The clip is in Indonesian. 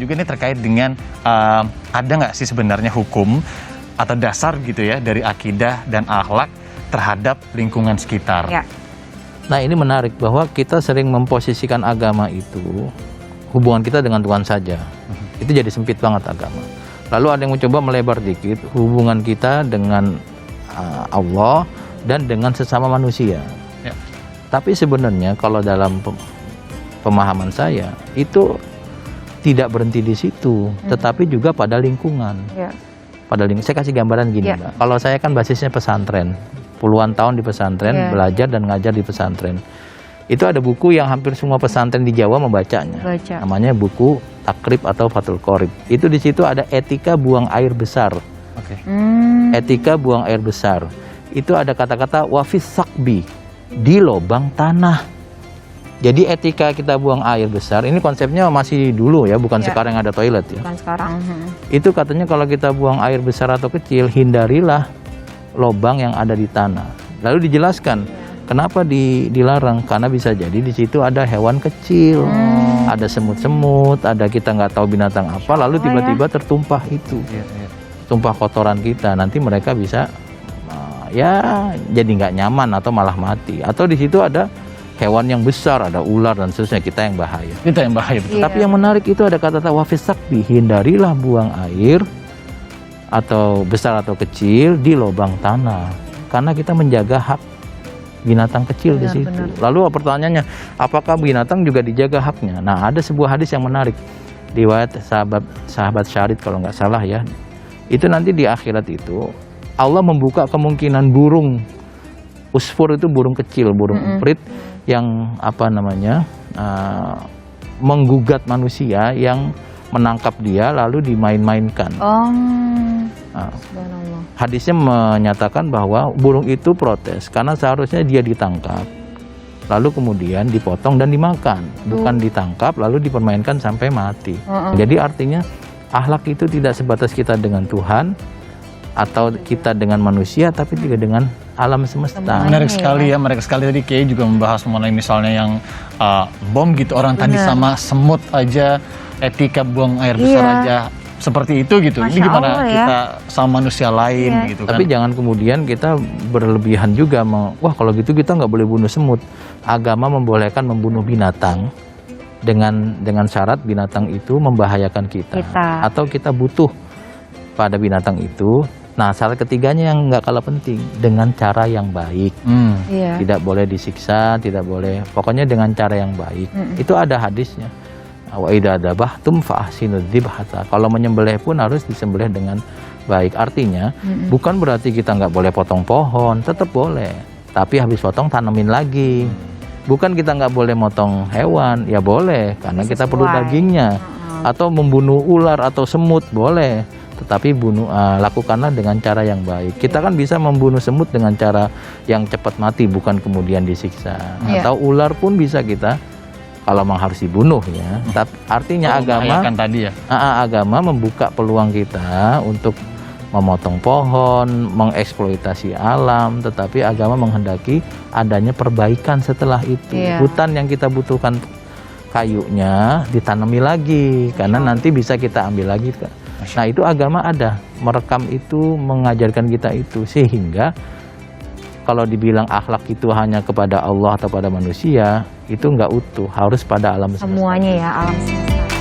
juga nih terkait dengan ada nggak sih sebenarnya hukum atau dasar gitu ya dari akidah dan akhlak terhadap lingkungan sekitar. Ya. Nah ini menarik bahwa kita sering memposisikan agama itu hubungan kita dengan Tuhan saja. Itu jadi sempit banget agama. Lalu ada yang mencoba melebar dikit hubungan kita dengan Allah dan dengan sesama manusia. Ya. Tapi sebenarnya kalau dalam pemahaman saya itu tidak berhenti di situ, tetapi juga pada lingkungan. Ya. Pada lingkungan. Saya kasih gambaran gini, Ya. Mbak. Kalau saya kan basisnya pesantren, puluhan tahun di pesantren, Ya. belajar dan ngajar di pesantren. Itu ada buku yang hampir semua pesantren di Jawa membacanya. Baca. Namanya buku Takrib atau Fathul Qorib. Itu di situ ada etika buang air besar. Oke. Etika buang air besar. Itu ada kata-kata wafis sakbi, di lubang tanah. Jadi etika kita buang air besar, ini konsepnya masih dulu ya, bukan Ya. sekarang yang ada toilet ya. Bukan sekarang. Itu katanya kalau kita buang air besar atau kecil, hindarilah lubang yang ada di tanah. Lalu dijelaskan kenapa dilarang, karena bisa jadi di situ ada hewan kecil, ada semut-semut, ada kita nggak tahu binatang apa, lalu tiba-tiba tertumpah itu, tumpah kotoran kita, nanti mereka bisa ya jadi nggak nyaman atau malah mati. Atau di situ ada hewan yang besar, ada ular dan seterusnya, kita yang bahaya. Kita yang bahaya betul. Iya. Tapi yang menarik itu ada kata-kata wafis sakbi, hindarilah buang air atau besar atau kecil di lubang tanah, karena kita menjaga hak binatang kecil di situ. Benar. Lalu pertanyaannya, apakah binatang juga dijaga haknya? Nah, ada sebuah hadis yang menarik, riwayat sahabat Syarid kalau nggak salah ya. Itu nanti di akhirat itu Allah membuka kemungkinan burung usfur, itu burung kecil, burung emprit yang apa namanya menggugat manusia yang menangkap dia lalu dimain-mainkan. Subhanallah. Hadisnya menyatakan bahwa burung itu protes karena seharusnya dia ditangkap lalu kemudian dipotong dan dimakan, bukan ditangkap lalu dipermainkan sampai mati. Jadi artinya akhlak itu tidak sebatas kita dengan Tuhan atau kita dengan manusia, tapi juga dengan alam semesta. Menarik sekali ya, menarik sekali. Tadi Kiai juga membahas mengenai misalnya yang bom gitu, orang tadi sama semut aja, etika buang air besar aja seperti itu gitu. Masya Ini gimana Allah, ya. kita sama manusia lain gitu kan. Tapi jangan kemudian kita berlebihan juga, wah kalau gitu kita nggak boleh bunuh semut. Agama membolehkan membunuh binatang dengan syarat binatang itu membahayakan kita. Atau kita butuh pada binatang itu. Nah, syarat ketiganya yang nggak kalah penting, dengan cara yang baik. Tidak boleh disiksa, tidak boleh, pokoknya dengan cara yang baik. Itu ada hadisnya. Wa idza dzabhtum fa ahsinudz dzibhata. Kalau menyembelih pun harus disembelih dengan baik. Artinya bukan berarti kita nggak boleh potong pohon, tetap boleh. Tapi habis potong tanemin lagi. Bukan kita nggak boleh motong hewan, ya boleh karena kita perlu dagingnya. Atau membunuh ular atau semut boleh, tetapi lakukanlah dengan cara yang baik. Kita kan bisa membunuh semut dengan cara yang cepat mati, bukan kemudian disiksa. Atau ular pun bisa kita, kalau memang harus dibunuh ya. Tapi artinya agama membuka peluang kita untuk memotong pohon, mengeksploitasi alam, tetapi agama menghendaki adanya perbaikan setelah itu. Hutan yang kita butuhkan kayunya ditanami lagi, karena nanti bisa kita ambil lagi. Nah itu agama ada, merekam itu, mengajarkan kita itu, sehingga kalau dibilang akhlak itu hanya kepada Allah atau pada manusia, itu nggak utuh, harus pada alam semesta. Semuanya ya, alam semesta.